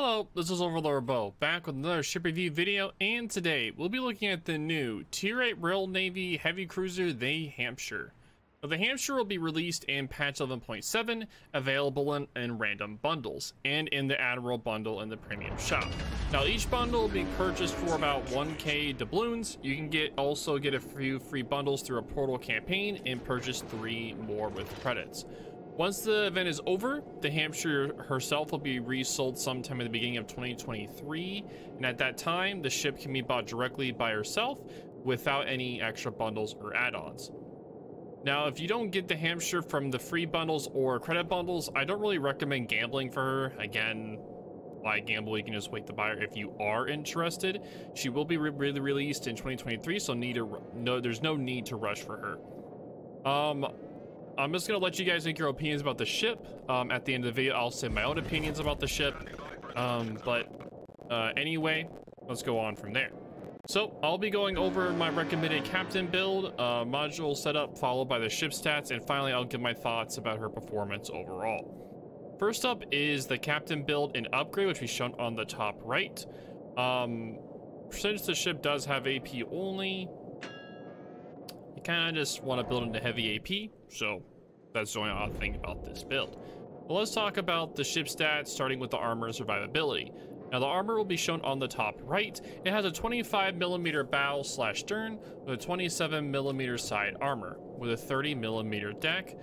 Hello, this is OverlordBou, back with another ship review video, and today we'll be looking at the new Tier 8 Royal Navy heavy cruiser, the Hampshire. Now, the Hampshire will be released in patch 11.7, available in random bundles, and in the Admiral bundle in the premium shop. Now, each bundle will be purchased for about 1k doubloons. You can also get a few free bundles through a portal campaign and purchase 3 more with credits. Once the event is over, the Hampshire herself will be resold sometime at the beginning of 2023, and at that time, the ship can be bought directly by herself without any extra bundles or add-ons. Now, if you don't get the Hampshire from the free bundles or credit bundles, I don't really recommend gambling for her. Again, why gamble? You can just wait to buy her if you are interested. She will be released in 2023, so there's no need to rush for her. I'm just gonna let you guys make your opinions about the ship. At the end of the video, I'll say my own opinions about the ship. Anyway, let's go on from there. So I'll be going over my recommended captain build, module setup, followed by the ship stats, and finally I'll give my thoughts about her performance overall. First up is the captain build and upgrade, which we've shown on the top right. Since the ship does have AP only, you kind of just want to build into heavy AP, so that's the only odd thing about this build. But let's talk about the ship stats, starting with the armor and survivability. Now, the armor will be shown on the top right. It has a 25mm bow/stern with a 27mm side armor, with a 30mm deck,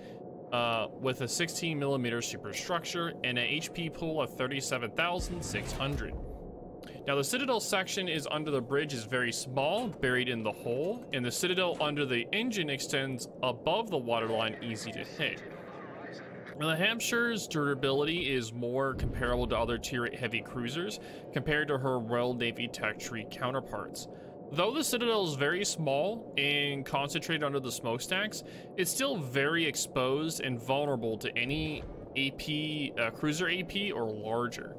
with a 16mm superstructure, and an HP pool of 37,600. Now, the Citadel section is under the bridge is very small, buried in the hull, and the Citadel under the engine extends above the waterline, easy to hit. Now, the Hampshire's durability is more comparable to other Tier 8 heavy cruisers compared to her Royal Navy tech tree counterparts. Though the Citadel is very small and concentrated under the smokestacks, it's still very exposed and vulnerable to any cruiser AP or larger.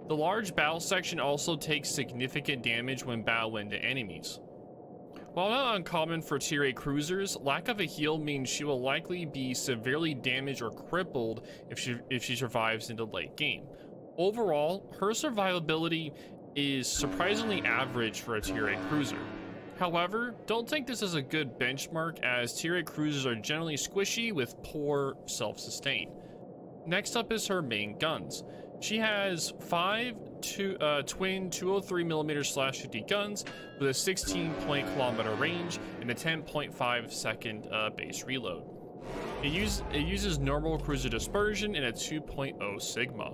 The large bow section also takes significant damage when bow into enemies. While not uncommon for Tier 8 cruisers, lack of a heal means she will likely be severely damaged or crippled if she survives into late game. Overall, her survivability is surprisingly average for a Tier 8 cruiser. However, don't take this as a good benchmark, as Tier 8 cruisers are generally squishy with poor self-sustain. Next up is her main guns. She has 5 twin 203mm/50 guns with a 16-kilometer range and a 10.5-second base reload. It uses normal cruiser dispersion and a 2.0 Sigma.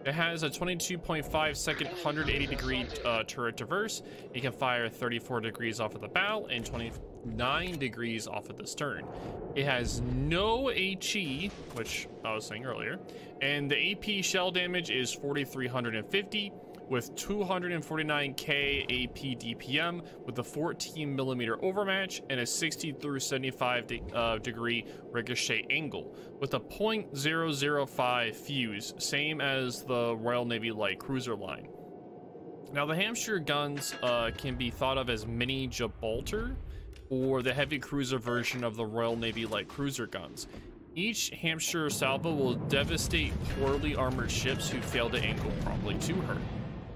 It has a 22.5-second 180-degree turret traverse. It can fire 34 degrees off of the bow and 29 degrees off of the stern. It has no HE, which I was saying earlier, and the AP shell damage is 4,350 with 249k AP DPM with a 14mm overmatch and a 60 through 75 degree ricochet angle with a .005 fuse, same as the Royal Navy light cruiser line. Now, the Hampshire guns can be thought of as mini Gibraltar or the heavy cruiser version of the Royal Navy light cruiser guns. Each Hampshire salvo will devastate poorly armored ships who fail to angle properly to her.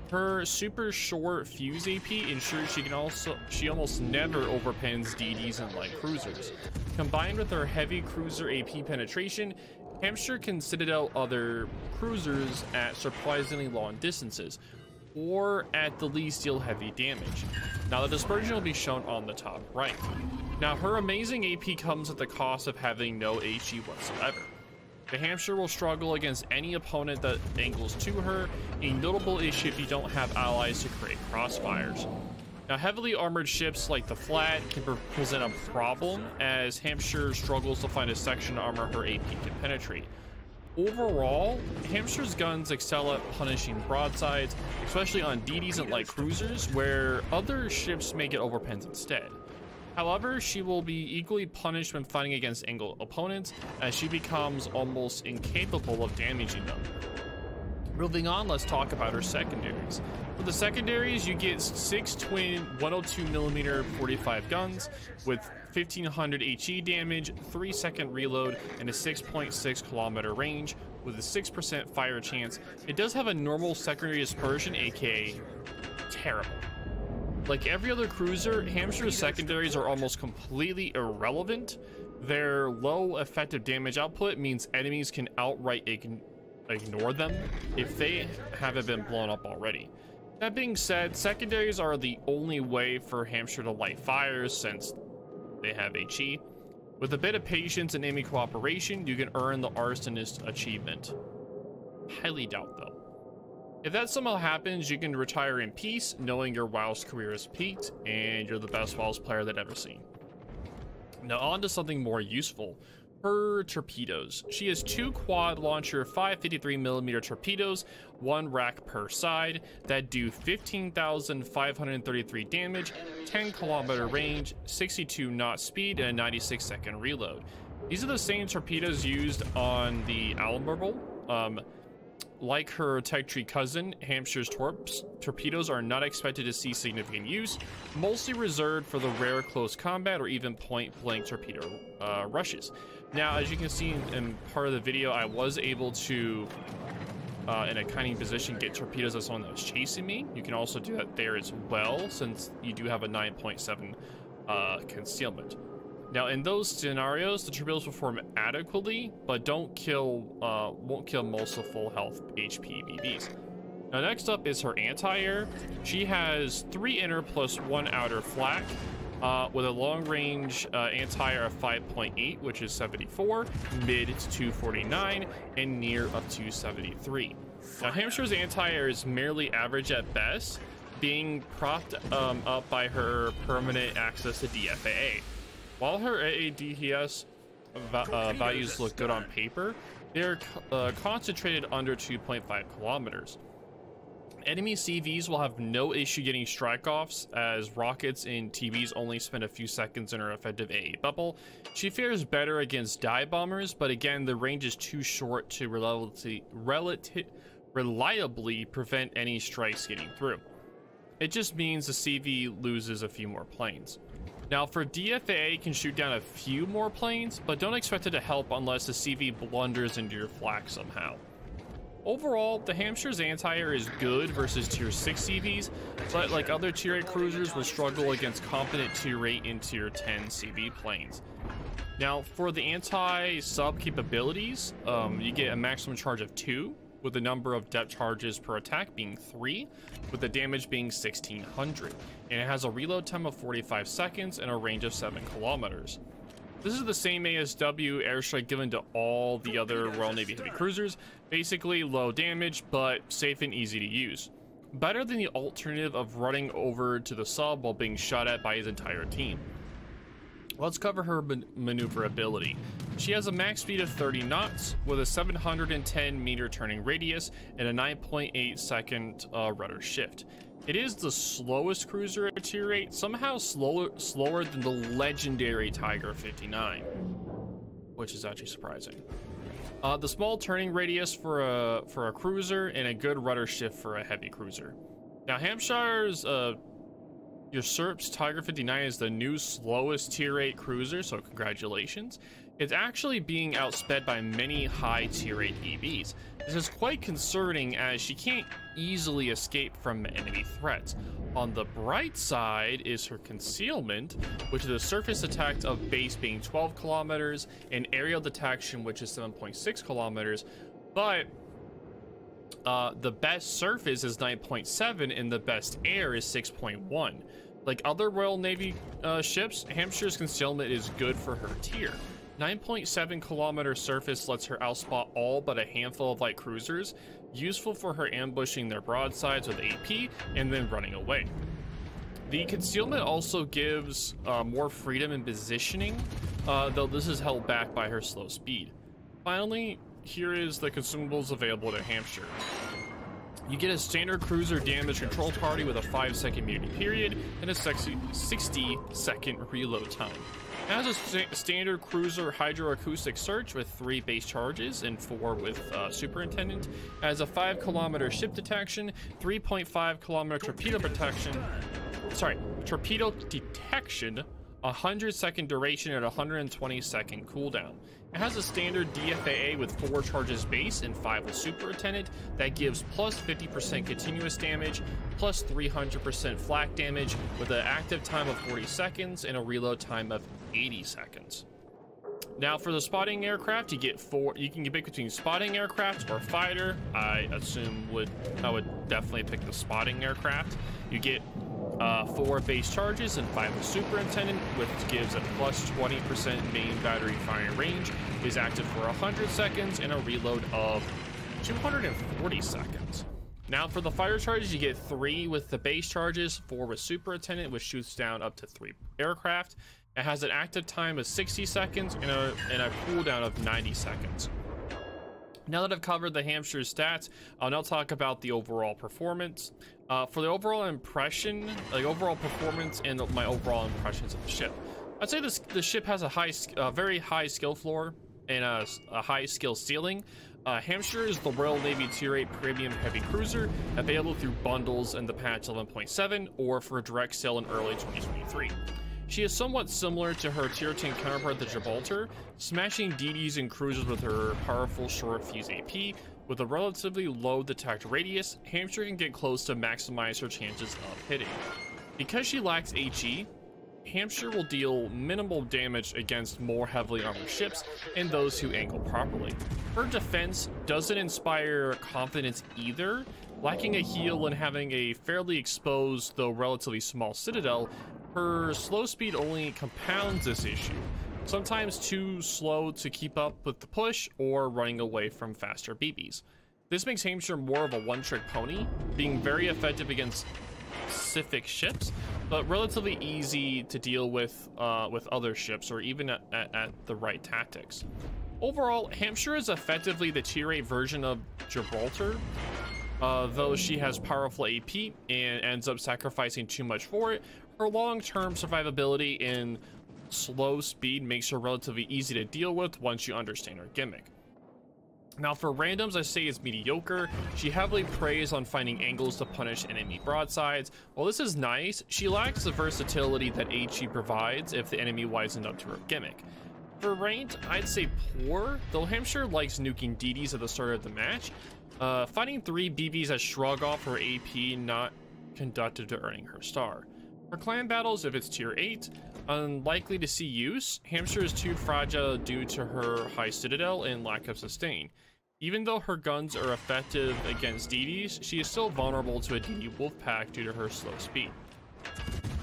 Her super short fuse AP ensures she almost never overpens DDs and light cruisers. Combined with her heavy cruiser AP penetration, Hampshire can Citadel other cruisers at surprisingly long distances, or at the least deal heavy damage. Now, the dispersion will be shown on the top right. Now, her amazing AP comes at the cost of having no HE whatsoever. The Hampshire will struggle against any opponent that angles to her, a notable issue if you don't have allies to create crossfires. Now, heavily armored ships like the Flat can present a problem, as Hampshire struggles to find a section to armor her AP can penetrate. Overall, Hampshire's guns excel at punishing broadsides, especially on DDs and light cruisers, where other ships may get overpens instead. However, she will be equally punished when fighting against angled opponents, as she becomes almost incapable of damaging them. Moving on, let's talk about her secondaries. For the secondaries, you get 6 twin 102mm 45 guns with 1500 HE damage, 3-second reload, and a 6.6 kilometer range, with a 6% fire chance. It does have a normal secondary dispersion, aka terrible. Like every other cruiser, Hampshire's secondaries are almost completely irrelevant. Their low effective damage output means enemies can outright ignore them if they haven't been blown up already. That being said, secondaries are the only way for Hampshire to light fires since they have HE. With a bit of patience and enemy cooperation, you can earn the Arsonist achievement. Highly doubt though. If that somehow happens, you can retire in peace, knowing your WoW's career is peaked and you're the best WoW's player they've ever seen. Now on to something more useful. Her torpedoes. She has 2 quad launcher 553mm torpedoes, 1 rack per side, that do 15,533 damage, 10 kilometer range, 62 knot speed, and a 96-second reload. These are the same torpedoes used on the Admiral. Like her Tech Tree cousin, Hampshire's torpedoes are not expected to see significant use, mostly reserved for the rare close combat or even point-blank torpedo rushes. Now, as you can see in part of the video, I was able to, in a cunning position, get torpedoes at someone that was chasing me. You can also do that there as well, since you do have a 9.7 concealment. Now, in those scenarios, the torpedoes perform adequately, but won't kill most of full health HP BBs. Now, next up is her anti-air. She has 3 inner plus 1 outer flak, with a long-range anti-air of 5.8, which is 74, mid to 249, and near up to 73. Now, Hampshire's anti-air is merely average at best, being propped up by her permanent access to DFAA. While her AADTS values look good on paper, they're concentrated under 2.5 kilometers. Enemy CVs will have no issue getting strike-offs, as rockets and TVs only spend a few seconds in her effective AA bubble. She fares better against dive bombers, but again, the range is too short to reliably prevent any strikes getting through. It just means the CV loses a few more planes. Now, for DFAA can shoot down a few more planes, but don't expect it to help unless the CV blunders into your flak somehow. Overall, the Hampshire's anti-air is good versus tier 6 CVs, but like other tier 8 cruisers will struggle against competent tier 8 and tier 10 CV planes. Now, for the anti-sub capabilities, you get a maximum charge of 2, with the number of depth charges per attack being 3, with the damage being 1600, and it has a reload time of 45 seconds and a range of 7 kilometers. This is the same ASW airstrike given to all the other Royal Navy heavy cruisers, basically low damage but safe and easy to use. Better than the alternative of running over to the sub while being shot at by his entire team. Let's cover her maneuverability. She has a max speed of 30 knots with a 710 meter turning radius and a 9.8 second rudder shift. It is the slowest cruiser at tier 8, somehow slower than the legendary Tiger 59, which is actually surprising. The small turning radius for a cruiser and a good rudder shift for a heavy cruiser. Now, Hampshire's Usurp's Tiger 59 is the new slowest tier 8 cruiser, so congratulations. It's actually being outsped by many high tier 8 EVs. This is quite concerning as she can't easily escape from enemy threats. On the bright side is her concealment, which is the surface attack of base being 12 kilometers and aerial detection, which is 7.6 kilometers, but the best surface is 9.7 and the best air is 6.1. Like other Royal Navy ships, Hampshire's concealment is good for her tier. 9.7 kilometer surface lets her outspot all but a handful of light cruisers, useful for her ambushing their broadsides with AP and then running away. The concealment also gives more freedom in positioning, though this is held back by her slow speed. Finally, here is the consumables available to Hampshire. You get a standard cruiser damage control party with a 5-second immunity period and a 60-second reload time. It has a standard cruiser hydroacoustic search with 3 base charges and 4 with superintendent. It has a 5 kilometer ship detection, 3.5 kilometer torpedo detection, 100-second duration and 120-second cooldown. It has a standard DFAA with 4 charges base and 5 with Superintendent that gives plus 50% continuous damage, plus 300% flak damage with an active time of 40 seconds and a reload time of 80 seconds. Now for the spotting aircraft, you get 4. You can pick between spotting aircraft or fighter. I assume I would definitely pick the spotting aircraft. You get 4 base charges and 5 with Superintendent, which gives a plus 20% main battery firing range, is active for 100 seconds, and a reload of 240 seconds. Now for the fighter charges, you get 3 with the base charges, 4 with Superintendent, which shoots down up to 3 aircraft. It has an active time of 60 seconds and a cooldown of 90 seconds. Now that I've covered the Hampshire's stats, I'll now talk about the overall performance. For the overall impression, like overall performance and my overall impressions of the ship, I'd say the ship has a very high skill floor and a high skill ceiling. Hampshire is the Royal Navy Tier 8 Premium Heavy Cruiser, available through bundles in the patch 11.7 or for direct sale in early 2023. She is somewhat similar to her Tier 10 counterpart, the Gibraltar, smashing DDs and cruisers with her powerful short fuse AP. With a relatively low detect radius, Hampshire can get close to maximize her chances of hitting. Because she lacks HE, Hampshire will deal minimal damage against more heavily armored ships and those who angle properly. Her defense doesn't inspire confidence either. Lacking a heal and having a fairly exposed, though relatively small Citadel, her slow speed only compounds this issue, sometimes too slow to keep up with the push or running away from faster BBs. This makes Hampshire more of a one-trick pony, being very effective against specific ships, but relatively easy to deal with other ships or even at the right tactics. Overall, Hampshire is effectively the Tier 8 version of Gibraltar, though she has powerful AP and ends up sacrificing too much for it. Her long-term survivability and slow speed makes her relatively easy to deal with once you understand her gimmick. Now for randoms, I say it's mediocre. She heavily preys on finding angles to punish enemy broadsides. While this is nice, she lacks the versatility that HE provides if the enemy wisened up to her gimmick. For ranked, I'd say poor, though Hampshire likes nuking DDs at the start of the match. Fighting 3 BBs that shrug off her AP not conducted to earning her star. For clan battles, if it's Tier 8, unlikely to see use. Hampshire is too fragile due to her high Citadel and lack of sustain. Even though her guns are effective against DDs, she is still vulnerable to a DD wolf pack due to her slow speed.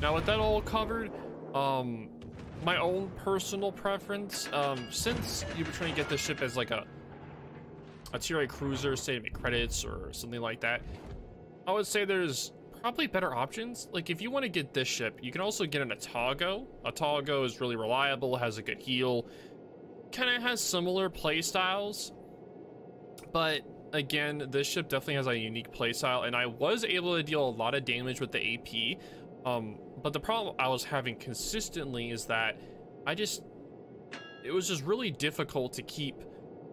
Now with that all covered, my own personal preference, since you were trying to get this ship as like a Tier 8 cruiser, say to make credits or something like that, I would say there's probably better options. Like if you want to get this ship, you can also get an Atago. Atago is really reliable, has a good heal, kind of has similar play styles, but again, this ship definitely has a unique play style, and I was able to deal a lot of damage with the AP. But the problem I was having consistently is that it was just really difficult to keep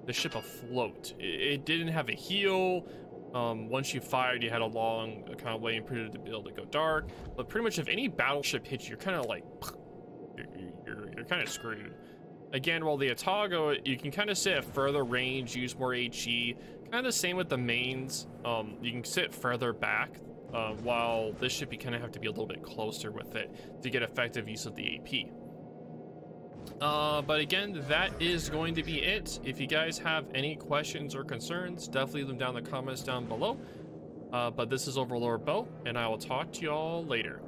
the ship afloat. It didn't have a heal. Once you fired, you had a long kind of waiting period to be able to go dark. But pretty much if any battleship hits you, you're kind of like, you're kind of screwed. Again, while the Atago, you can kind of sit at further range, use more HE. Kind of the same with the mains. You can sit further back, while this ship you kind of have to be a little bit closer with it to get effective use of the AP. But again, that is going to be it. If you guys have any questions or concerns, definitely leave them down in the comments down below. But this is OverlordBou, and I will talk to you all later.